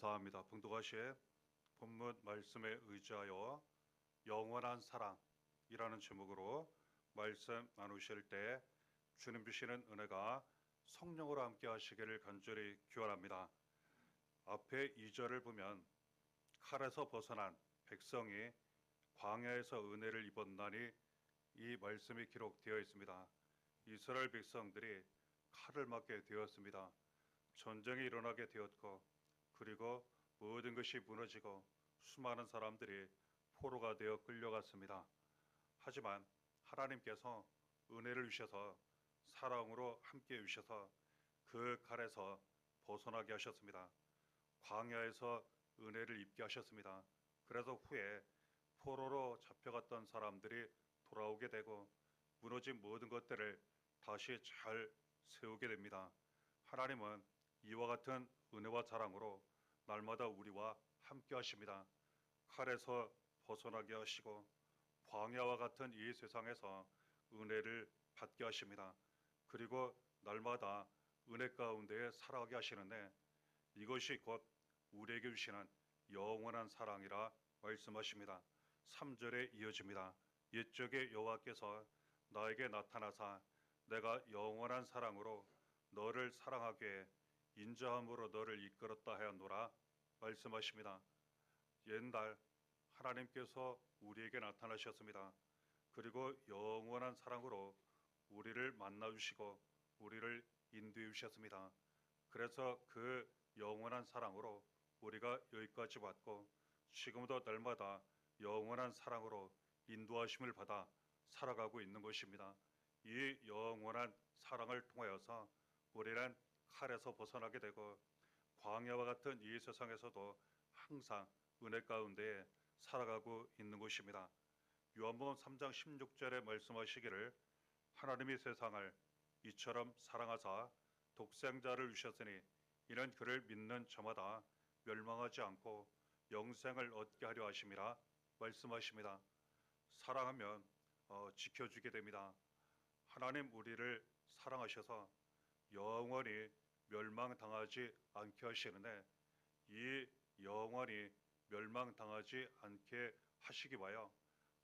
감사합니다. 봉독하신 본문 말씀에 의지하여 영원한 사랑이라는 제목으로 말씀 나누실 때 주님 주시는 은혜가 성령으로 함께 하시기를 간절히 기원합니다. 앞에 2절을 보면 칼에서 벗어난 백성이 광야에서 은혜를 입었나니 이 말씀이 기록되어 있습니다. 이스라엘 백성들이 칼을 맞게 되었습니다. 전쟁이 일어나게 되었고 그리고 모든 것이 무너지고 수많은 사람들이 포로가 되어 끌려갔습니다. 하지만 하나님께서 은혜를 주셔서 사랑으로 함께 주셔서 그 칼에서 벗어나게 하셨습니다. 광야에서 은혜를 입게 하셨습니다. 그래서 후에 포로로 잡혀갔던 사람들이 돌아오게 되고 무너진 모든 것들을 다시 잘 세우게 됩니다. 하나님은 이와 같은 은혜와 사랑으로 날마다 우리와 함께 하십니다. 칼에서 벗어나게 하시고 광야와 같은 이 세상에서 은혜를 받게 하십니다. 그리고 날마다 은혜 가운데 살아가게 하시는데 이것이 곧 우리에게 주시는 영원한 사랑이라 말씀하십니다. 3절에 이어집니다. 옛적에 여호와께서 나에게 나타나사 내가 영원한 사랑으로 너를 사랑하게 인자함으로 너를 이끌었다 하였노라 말씀하십니다. 옛날 하나님께서 우리에게 나타나셨습니다. 그리고 영원한 사랑으로 우리를 만나주시고 우리를 인도해 주셨습니다. 그래서 그 영원한 사랑으로 우리가 여기까지 왔고 지금도 날마다 영원한 사랑으로 인도하심을 받아 살아가고 있는 것입니다. 이 영원한 사랑을 통하여서 우리는 칼에서 벗어나게 되고 광야와 같은 이 세상에서도 항상 은혜 가운데 살아가고 있는 것입니다. 요한복음 3장 16절에 말씀하시기를 하나님이 세상을 이처럼 사랑하사 독생자를 주셨으니 이는 그를 믿는 저마다 멸망하지 않고 영생을 얻게 하려 하심이라 말씀하십니다. 사랑하면 지켜주게 됩니다. 하나님 우리를 사랑하셔서 영원히 멸망당하지 않게 하시는데 이 영원히 멸망당하지 않게 하시기 위하여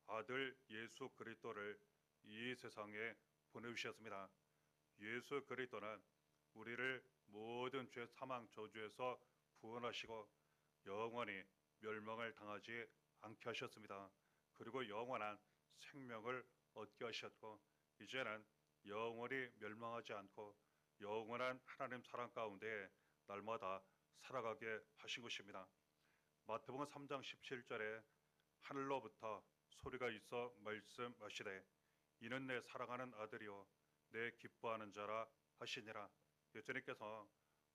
아들 예수 그리스도를 이 세상에 보내주셨습니다. 예수 그리스도는 우리를 모든 죄 사망 저주에서 구원하시고 영원히 멸망을 당하지 않게 하셨습니다. 그리고 영원한 생명을 얻게 하셨고 이제는 영원히 멸망하지 않고 영원한 하나님 사랑 가운데 날마다 살아가게 하신 것입니다. 마태복음 3장 17절에 하늘로부터 소리가 있어 말씀하시되 이는 내 사랑하는 아들이요 내 기뻐하는 자라 하시니라. 예수님께서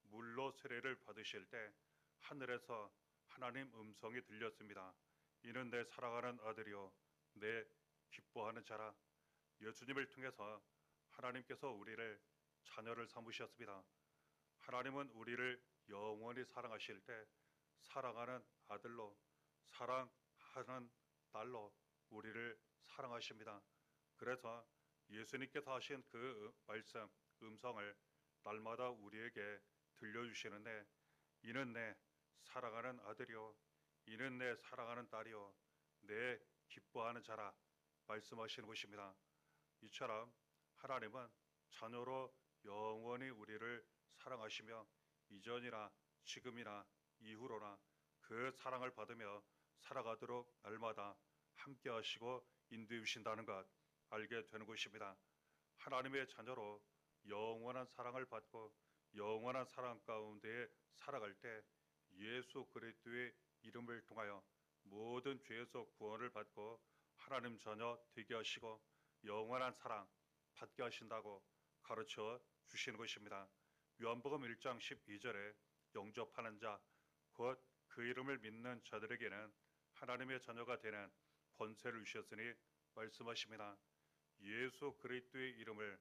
물로 세례를 받으실 때 하늘에서 하나님 음성이 들렸습니다. 이는 내 사랑하는 아들이요 내 기뻐하는 자라. 예수님을 통해서 하나님께서 우리를 자녀를 삼으셨습니다. 하나님은 우리를 영원히 사랑하실 때 사랑하는 아들로 사랑하는 딸로 우리를 사랑하십니다. 그래서 예수님께서 하신 그 말씀 음성을 날마다 우리에게 들려주시는데 이는 내 사랑하는 아들이요 이는 내 사랑하는 딸이요 내 기뻐하는 자라 말씀하시는 것입니다. 이처럼 하나님은 자녀로 영원히 우리를 사랑하시며 이전이나 지금이나 이후로나 그 사랑을 받으며 살아가도록 날마다 함께 하시고 인도해 주신다는 것 알게 되는 것입니다. 하나님의 자녀로 영원한 사랑을 받고 영원한 사랑 가운데 살아갈 때 예수 그리스도의 이름을 통하여 모든 죄에서 구원을 받고 하나님 자녀 되게 하시고 영원한 사랑 받게 하신다고 가르쳐 주시는 것입니다. 요한복음 1장 12절에 영접하는 자 곧 그 이름을 믿는 자들에게는 하나님의 자녀가 되는 권세를 주셨으니 말씀하십니다. 예수 그리스도의 이름을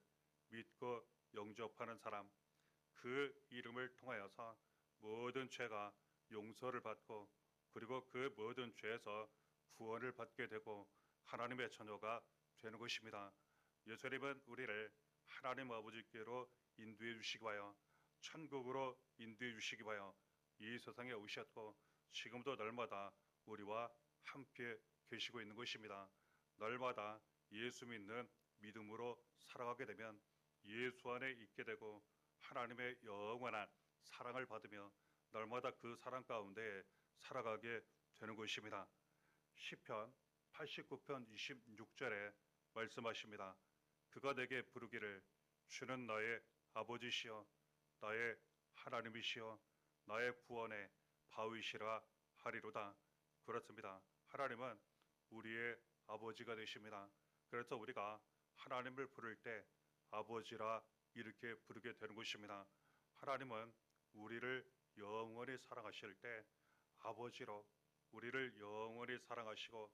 믿고 영접하는 사람 그 이름을 통하여서 모든 죄가 용서를 받고 그리고 그 모든 죄에서 구원을 받게 되고 하나님의 자녀가 되는 것입니다. 예수님은 우리를 하나님 아버지께로 인도해 주시기 위하여 천국으로 인도해 주시기 위하여 이 세상에 오셨고 지금도 날마다 우리와 함께 계시고 있는 것입니다. 날마다 예수 믿는 믿음으로 살아가게 되면 예수 안에 있게 되고 하나님의 영원한 사랑을 받으며 날마다 그 사랑 가운데 살아가게 되는 것입니다. 시편 89편 26절에 말씀하십니다. 그가 내게 부르기를 주는 나의 아버지시여 나의 하나님이시여 나의 구원의 바위시라 하리로다. 그렇습니다. 하나님은 우리의 아버지가 되십니다. 그래서 우리가 하나님을 부를 때 아버지라 이렇게 부르게 되는 것입니다. 하나님은 우리를 영원히 사랑하실 때 아버지로 우리를 영원히 사랑하시고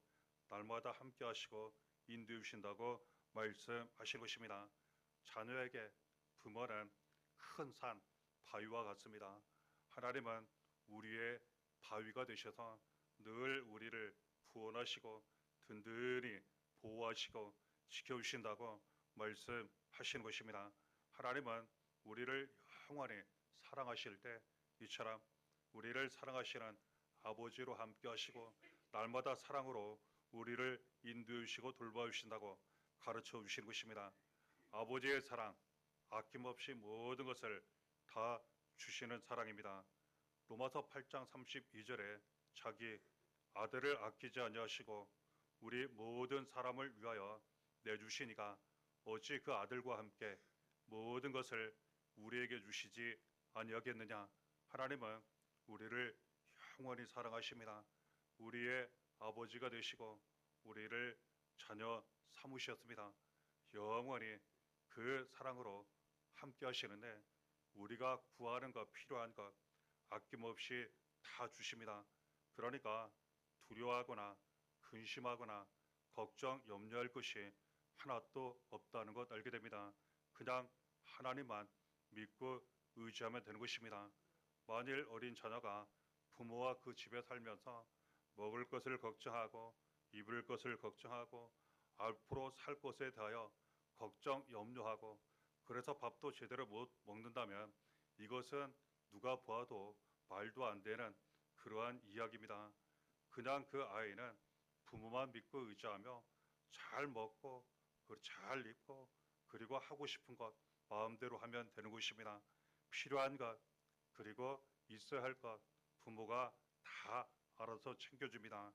날마다 함께 하시고 인도해 주신다고 말씀하신 것입니다. 자녀에게 부모는 큰 산, 바위와 같습니다. 하나님은 우리의 바위가 되셔서 늘 우리를 구원하시고 든든히 보호하시고 지켜주신다고 말씀하시는 것입니다. 하나님은 우리를 영원히 사랑하실 때 이처럼 우리를 사랑하시는 아버지로 함께 하시고 날마다 사랑으로 우리를 인도해 주시고 돌봐 주신다고 가르쳐 주시는 것입니다. 아버지의 사랑, 아낌없이 모든 것을 다 주시는 사랑입니다. 로마서 8장 32절에 자기 아들을 아끼지 아니하시고 우리 모든 사람을 위하여 내주시니가 어찌 그 아들과 함께 모든 것을 우리에게 주시지 아니하겠느냐. 하나님은 우리를 영원히 사랑하십니다. 우리의 아버지가 되시고 우리를 자녀 삼으셨습니다. 영원히 그 사랑으로 함께 하시는데 우리가 구하는 것, 필요한 것 아낌없이 다 주십니다. 그러니까 두려워하거나 근심하거나 걱정, 염려할 것이 하나도 없다는 것 알게 됩니다. 그냥 하나님만 믿고 의지하면 되는 것입니다. 만일 어린 자녀가 부모와 그 집에 살면서 먹을 것을 걱정하고 입을 것을 걱정하고 앞으로 살 것에 대하여 걱정, 염려하고 그래서 밥도 제대로 못 먹는다면 이것은 누가 보아도 말도 안 되는 그러한 이야기입니다. 그냥 그 아이는 부모만 믿고 의지하며 잘 먹고 잘 입고 그리고 하고 싶은 것 마음대로 하면 되는 것입니다. 필요한 것 그리고 있어야 할 것 부모가 다 알아서 챙겨줍니다.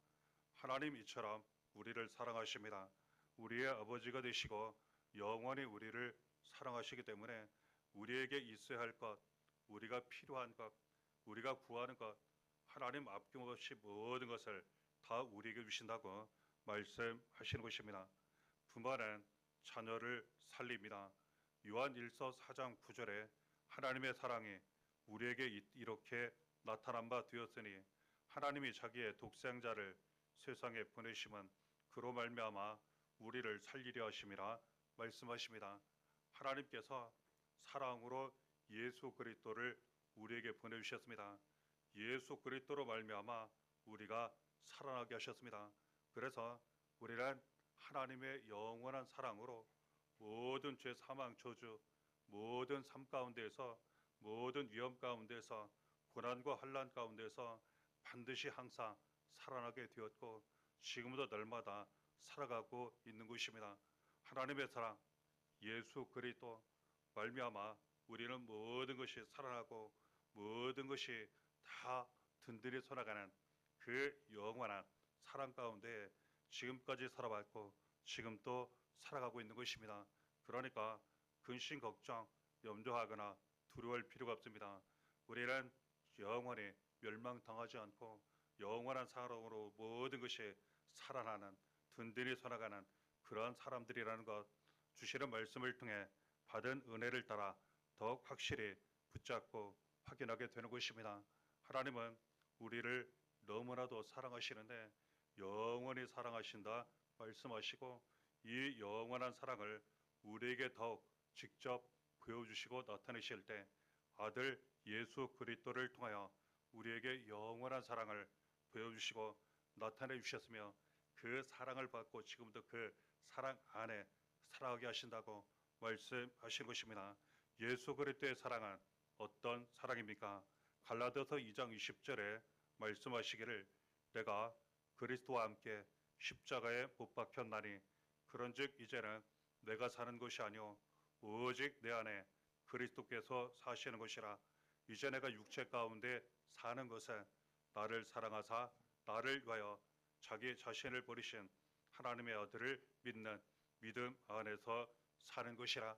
하나님 이처럼 우리를 사랑하십니다. 우리의 아버지가 되시고 영원히 우리를 사랑하시기 때문에 우리에게 있어야 할 것, 우리가 필요한 것, 우리가 구하는 것 하나님 아낌없이 모든 것을 다 우리에게 주신다고 말씀하시는 것입니다. 부모는 자녀를 살립니다. 요한 1서 4장 9절에 하나님의 사랑이 우리에게 이렇게 나타난 바 되었으니 하나님이 자기의 독생자를 세상에 보내심은 그로 말미암아 우리를 살리려 하심이라 말씀하십니다. 하나님께서 사랑으로 예수 그리스도를 우리에게 보내주셨습니다. 예수 그리스도로 말미암아 우리가 살아나게 하셨습니다. 그래서 우리는 하나님의 영원한 사랑으로 모든 죄, 사망, 저주, 모든 삶 가운데에서 모든 위험 가운데에서 고난과 환난 가운데서 반드시 항상 살아나게 되었고 지금도 날마다 살아가고 있는 것입니다. 하나님의 사랑, 예수 그리스도 말미암아 우리는 모든 것이 살아나고 모든 것이 다 든든히 살아가는 그 영원한 사랑 가운데 지금까지 살아왔고 지금도 살아가고 있는 것입니다. 그러니까 근심 걱정 염려하거나 두려워할 필요가 없습니다. 우리는 영원히 멸망당하지 않고 영원한 사랑으로 모든 것이 살아나는 든든히 살아가는 그러한 사람들이라는 것 주시는 말씀을 통해 받은 은혜를 따라 더욱 확실히 붙잡고 확인하게 되는 것입니다. 하나님은 우리를 너무나도 사랑하시는데 영원히 사랑하신다 말씀하시고 이 영원한 사랑을 우리에게 더욱 직접 보여주시고 나타내실 때 아들 예수 그리스도를 통하여 우리에게 영원한 사랑을 보여주시고 나타내 주셨으며 그 사랑을 받고 지금도 그 사랑 안에 살아가게 하신다고 말씀하신 것입니다. 예수 그리스도의 사랑은 어떤 사랑입니까? 갈라디아서 2장 20절에 말씀하시기를 내가 그리스도와 함께 십자가에 못 박혔나니 그런즉 이제는 내가 사는 것이 아니요 오직 내 안에 그리스도께서 사시는 것이라. 이제 내가 육체 가운데 사는 것은 나를 사랑하사 나를 위하여 자기 자신을 버리신 하나님의 아들을 믿는 믿음 안에서 사는 것이라.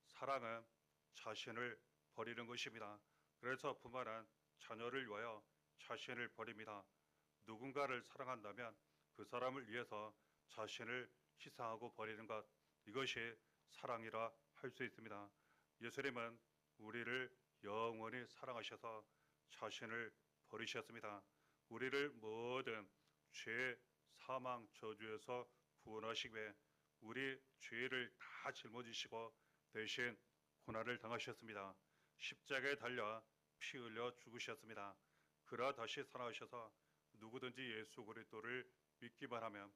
사랑은 자신을 버리는 것입니다. 그래서 부모는 자녀를 위하여 자신을 버립니다. 누군가를 사랑한다면 그 사람을 위해서 자신을 희생하고 버리는 것, 이것이 사랑이라 할 수 있습니다. 예수님은 우리를 영원히 사랑하셔서 자신을 버리셨습니다. 우리를 모든 죄, 사망, 저주에서 구원하시기 위해 우리 죄를 다 짊어지시고 대신 고난을 당하셨습니다. 십자가에 달려 피 흘려 죽으셨습니다. 그러나 다시 살아나셔서 누구든지 예수 그리스도를 믿기만 하면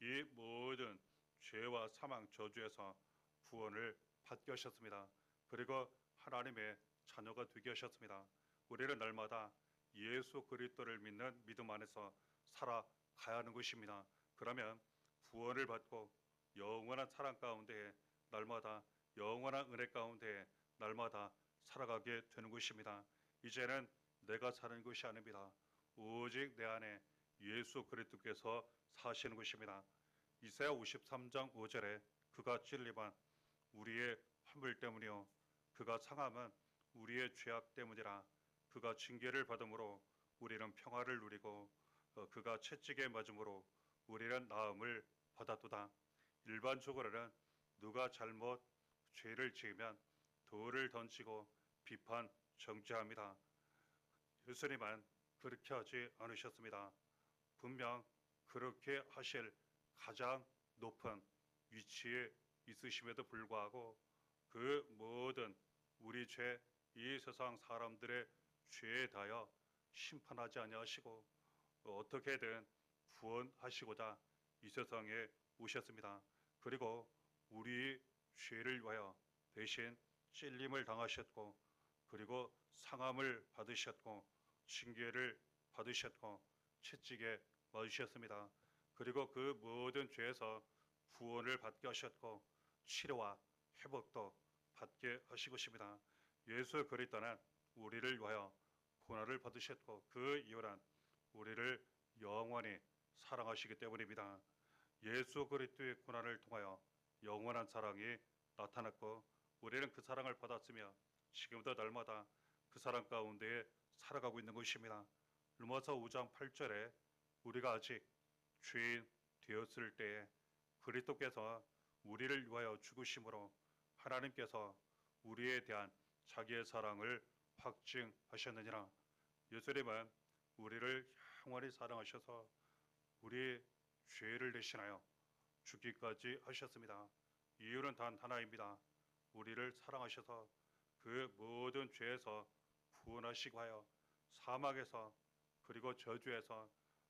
이 모든 죄와 사망, 저주에서 구원을 받게 하셨습니다. 그리고 하나님의 자녀가 되게 하셨습니다. 우리는 날마다 예수 그리스도를 믿는 믿음 안에서 살아가야 하는 것입니다. 그러면 구원을 받고 영원한 사랑 가운데 날마다 영원한 은혜 가운데 날마다 살아가게 되는 것입니다. 이제는 내가 사는 것이 아닙니다. 오직 내 안에 예수 그리스도께서 사시는 것입니다. 이사야 53장 5절에 그가 찔림은 우리의 화물 때문이요 그가 상함은 우리의 죄악 때문이라. 그가 징계를 받음으로 우리는 평화를 누리고 그가 채찍에 맞음으로 우리는 나음을 받았도다. 일반적으로는 누가 잘못 죄를 지으면 돌을 던지고 비판 정죄합니다. 예수님은 그렇게 하지 않으셨습니다. 분명 그렇게 하실 가장 높은 위치에 있으심에도 불구하고 그 모든 우리 죄, 이 세상 사람들의 죄에 대하여 심판하지 아니하시고 어떻게든 구원하시고자 이 세상에 오셨습니다. 그리고 우리 죄를 위하여 대신 찔림을 당하셨고 그리고 상함을 받으셨고 징계를 받으셨고 채찍에 맞으셨습니다. 그리고 그 모든 죄에서 구원을 받게 하셨고 치료와 회복도 받게 하시고 싶습니다. 예수 그리스도는 우리를 위하여 고난을 받으셨고 그 이유는 우리를 영원히 사랑하시기 때문입니다. 예수 그리스도의 고난을 통하여 영원한 사랑이 나타났고 우리는 그 사랑을 받았으며 지금도 날마다 그 사랑 가운데 살아가고 있는 것입니다. 로마서 5장 8절에 우리가 아직 죄인 되었을 때에 그리스도께서 우리를 위하여 죽으심으로 하나님께서 우리에 대한 자기의 사랑을 확증하셨느니라. 예수님은 우리를 영원히 사랑하셔서 우리의 죄를 대신하여 죽기까지 하셨습니다. 이유는 단 하나입니다. 우리를 사랑하셔서 그 모든 죄에서 구원하시고 하여 사막에서 그리고 저주에서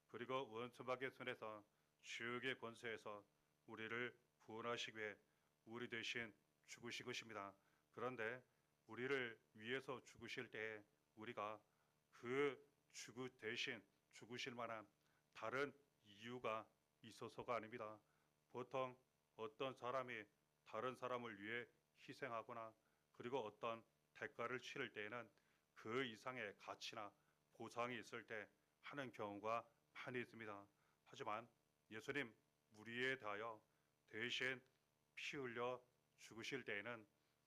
그리고 원수마귀의 손에서 지옥의 권세에서 우리를 구원하시기 위해 우리 대신 죽으신 것입니다. 그런데 우리를 위해서 죽으실 때에 우리가 그 대신 죽으실 만한 다른 이유가 있어서가 아닙니다. 보통 어떤 사람이 다른 사람을 위해 희생하거나 그리고 어떤 대가를 치를 때에는 그 이상의 가치나 보상이 있을 때 하는 경우가 많이 있습니다. 하지만 예수님 우리에 대하여 대신 피 흘려 죽으실 때에는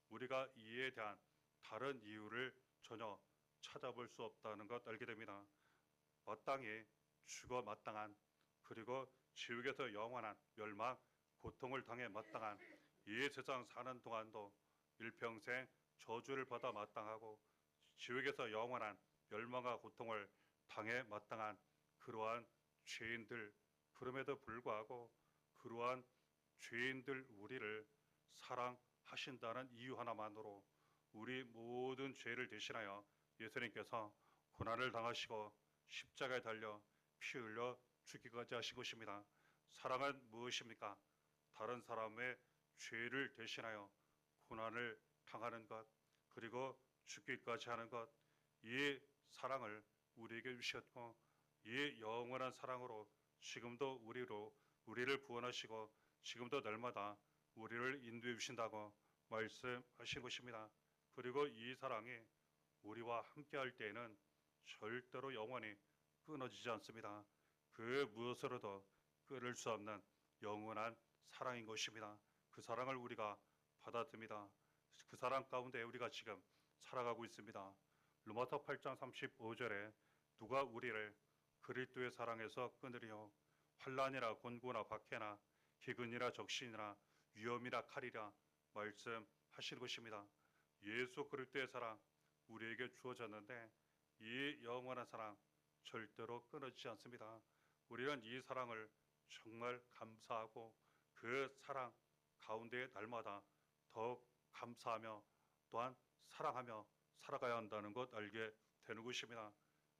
우리가 이에 대한 다른 이유를 전혀 찾아볼 수 없다는 것 알게 됩니다. 마땅히 죽어 마땅한 그리고 지옥에서 영원한 멸망, 고통을 당해 마땅한 이 세상 사는 동안도 일평생 저주를 받아 마땅하고 지옥에서 영원한 멸망과 고통을 당해 마땅한 그러한 죄인들, 그럼에도 불구하고 그러한 죄인들 우리를 사랑하신다는 이유 하나만으로 우리 모든 죄를 대신하여 예수님께서 고난을 당하시고 십자가에 달려 피 흘려 죽기까지 하신 것입니다. 사랑은 무엇입니까? 다른 사람의 죄를 대신하여 고난을 당하는 것 그리고 죽기까지 하는 것, 이 사랑을 우리에게 주셨고 이 영원한 사랑으로 지금도 우리를 구원하시고 지금도 날마다 우리를 인도해 주신다고 말씀하신 것입니다. 그리고 이 사랑이 우리와 함께할 때에는 절대로 영원히 끊어지지 않습니다. 그 무엇으로도 끊을 수 없는 영원한 사랑인 것입니다. 그 사랑을 우리가 받아듭니다. 그 사랑 가운데 우리가 지금 살아가고 있습니다. 로마서 8장 35절에 누가 우리를 그리스도의 사랑에서 끊으리요 환난이나 곤고나 박해나 기근이나 적신이나 위험이나 칼이라 말씀하시는 것입니다. 예수 그리스도의 사랑 우리에게 주어졌는데 이 영원한 사랑 절대로 끊어지지 않습니다. 우리는 이 사랑을 정말 감사하고 그 사랑 가운데 날마다 더욱 감사하며 또한 사랑하며 살아가야 한다는 것 알게 되는 것입니다.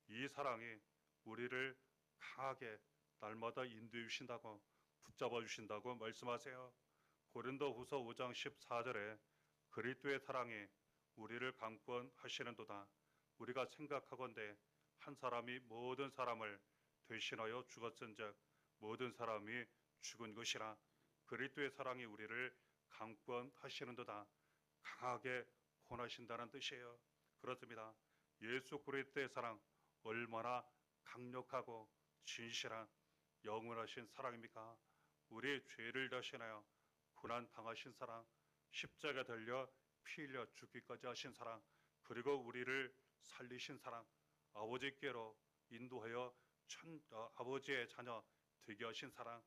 이 사랑이 우리를 강하게 날마다 인도해 주신다고 붙잡아 주신다고 말씀하세요. 고린도후서 5장 14절에 그리스도의 사랑이 우리를 강권하시는도다. 우리가 생각하건대 한 사람이 모든 사람을 대신하여 죽었은즉 모든 사람이 죽은 것이라. 그리스도의 사랑이 우리를 강권하시는도다. 강하게 권하신다는 뜻이에요. 그렇습니다. 예수 그리스도의 사랑 얼마나 강력하고 진실한 영원하신 사랑입니까? 우리 죄를 대신하여 고난 당하신 사랑, 십자가 달려 피 흘려 죽기까지 하신 사랑, 그리고 우리를 살리신 사랑, 아버지께로 인도하여 아버지의 자녀 되게 하신 사랑,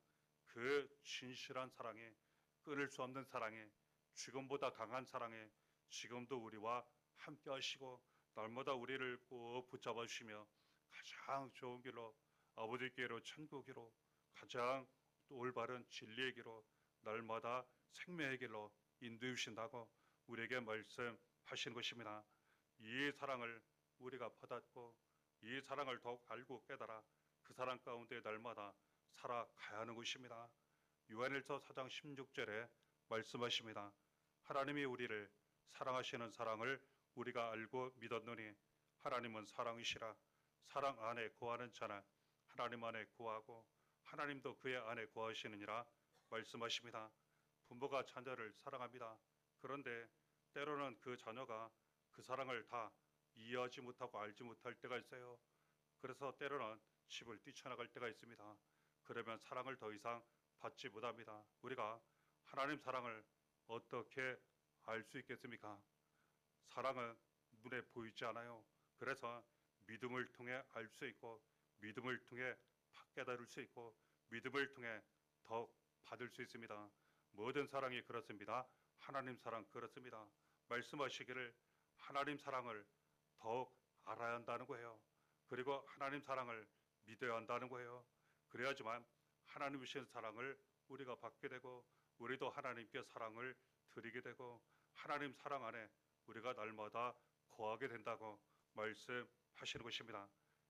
그 진실한 사랑에 끊을 수 없는 사랑에 지금보다 강한 사랑에 지금도 우리와 함께 하시고 날마다 우리를 꼭 붙잡아 주시며 가장 좋은 길로 아버지께로 천국으로 가장 올바른 진리의 길로 날마다 생명의 길로 인도해 주신다고 우리에게 말씀하신 것입니다. 이 사랑을 우리가 받았고 이 사랑을 더욱 알고 깨달아 그 사랑 가운데 날마다 살아가야 하는 것입니다. 요한일서 4장 16절에 말씀하십니다. 하나님이 우리를 사랑하시는 사랑을 우리가 알고 믿었노니 하나님은 사랑이시라. 사랑 안에 거하는 자는 하나님 안에 거하고 하나님도 그의 안에 거하시느니라 말씀하십니다. 부모가 자녀를 사랑합니다. 그런데 때로는 그 자녀가 그 사랑을 다 이해하지 못하고 알지 못할 때가 있어요. 그래서 때로는 집을 뛰쳐나갈 때가 있습니다. 그러면 사랑을 더 이상 받지 못합니다. 우리가 하나님 사랑을 어떻게 알 수 있겠습니까? 사랑은 눈에 보이지 않아요. 그래서 믿음을 통해 알 수 있고 믿음을 통해 깨달을 수 있고 믿음을 통해 더 받을 수 있습니다. 모든 사랑이 그렇습니다. 하나님 사랑 그렇습니다. 말씀하시기를 하나님 사랑을 더욱 알아야 한다는 거예요. 그리고 하나님 사랑을 믿어야 한다는 거예요. 그래야지만 하나님 주신 사랑을 우리가 받게 되고 우리도 하나님께 사랑을 드리게 되고 하나님 사랑 안에 우리가 날마다 거하게 된다고 말씀하시는 것입니다.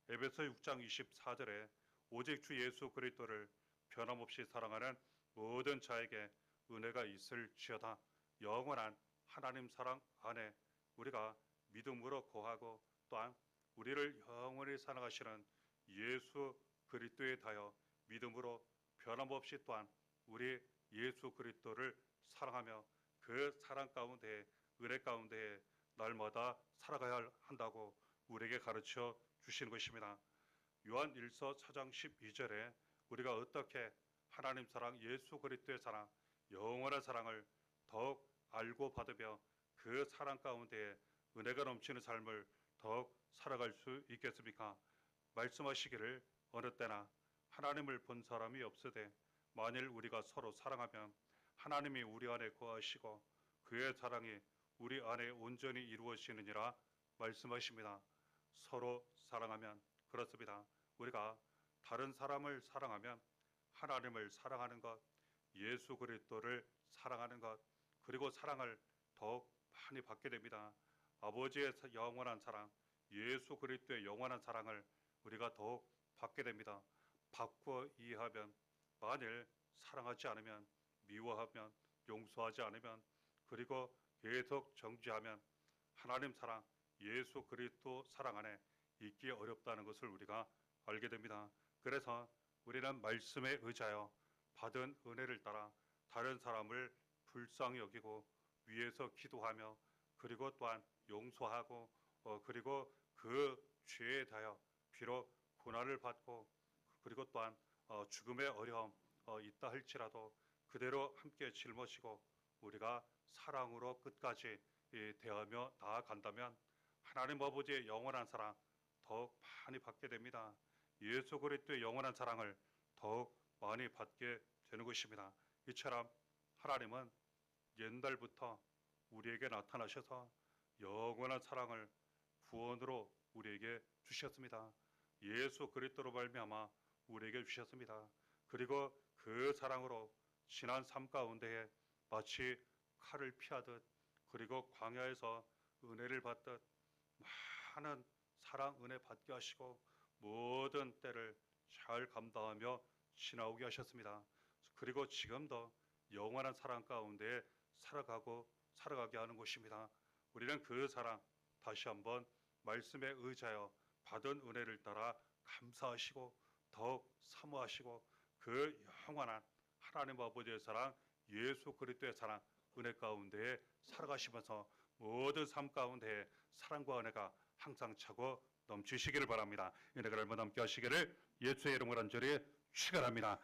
에베소 6장 24절에 오직 주 예수 그리스도를 변함없이 사랑하는 모든 자에게 은혜가 있을지어다. 영원한 하나님 사랑 안에 우리가 믿음으로 거하고 또한 우리를 영원히 사랑하시는 예수 그리스도에 대하여 믿음으로 변함없이 또한 우리 예수 그리스도를 사랑하며 그 사랑 가운데 은혜 가운데 날마다 살아가야 한다고 우리에게 가르쳐 주시는 것입니다. 요한 1서 4장 12절에 우리가 어떻게 하나님 사랑, 예수 그리스도의 사랑, 영원한 사랑을 더욱 알고 받으며 그 사랑 가운데 은혜가 넘치는 삶을 더욱 살아갈 수 있겠습니까? 말씀하시기를 어느 때나 하나님을 본 사람이 없으되 만일 우리가 서로 사랑하면 하나님이 우리 안에 거하시고 그의 사랑이 우리 안에 온전히 이루어지느니라 말씀하십니다. 서로 사랑하면 그렇습니다. 우리가 다른 사람을 사랑하면 하나님을 사랑하는 것, 예수 그리스도를 사랑하는 것, 그리고 사랑을 더욱 많이 받게 됩니다. 아버지의 영원한 사랑, 예수 그리스도의 영원한 사랑을 우리가 더욱 받게 됩니다. 받고 이해하면 만일 사랑하지 않으면 미워하면 용서하지 않으면 그리고 계속 정죄하면 하나님 사랑, 예수 그리스도 사랑 안에 있기 어렵다는 것을 우리가 알게 됩니다. 그래서 우리는 말씀에 의지하여 받은 은혜를 따라 다른 사람을 불쌍히 여기고 위해서 기도하며 그리고 또한 용서하고 그리고 그 죄에 대하여 비록 고난을 받고 그리고 또한 죽음의 어려움 있다 할지라도 그대로 함께 짊어지고 우리가 사랑으로 끝까지 대하며 나아간다면 하나님 아버지의 영원한 사랑 더욱 많이 받게 됩니다. 예수 그리스도의 영원한 사랑을 더욱 많이 받게 되는 것입니다. 이처럼 하나님은 옛날부터 우리에게 나타나셔서 영원한 사랑을 구원으로 우리에게 주셨습니다. 예수 그리스도로 말미암아 우리에게 주셨습니다. 그리고 그 사랑으로 지난 삶 가운데에 마치 칼을 피하듯 그리고 광야에서 은혜를 받듯 많은 사랑 은혜 받게 하시고 모든 때를 잘 감당하며 지나오게 하셨습니다. 그리고 지금도 영원한 사랑 가운데 살아가게 하는 것입니다. 우리는 그 사랑 다시 한번 말씀에 의지하여 받은 은혜를 따라 감사하시고 더욱 사모하시고 그 영원한 하나님 아버지의 사랑 예수 그리스도의 사랑 은혜 가운데 살아가시면서 모든 삶 가운데 사랑과 은혜가 항상 차고 넘치시기를 바랍니다. 은혜가 얼마 남게 하시기를 예수의 이름으로 간절히 축원합니다.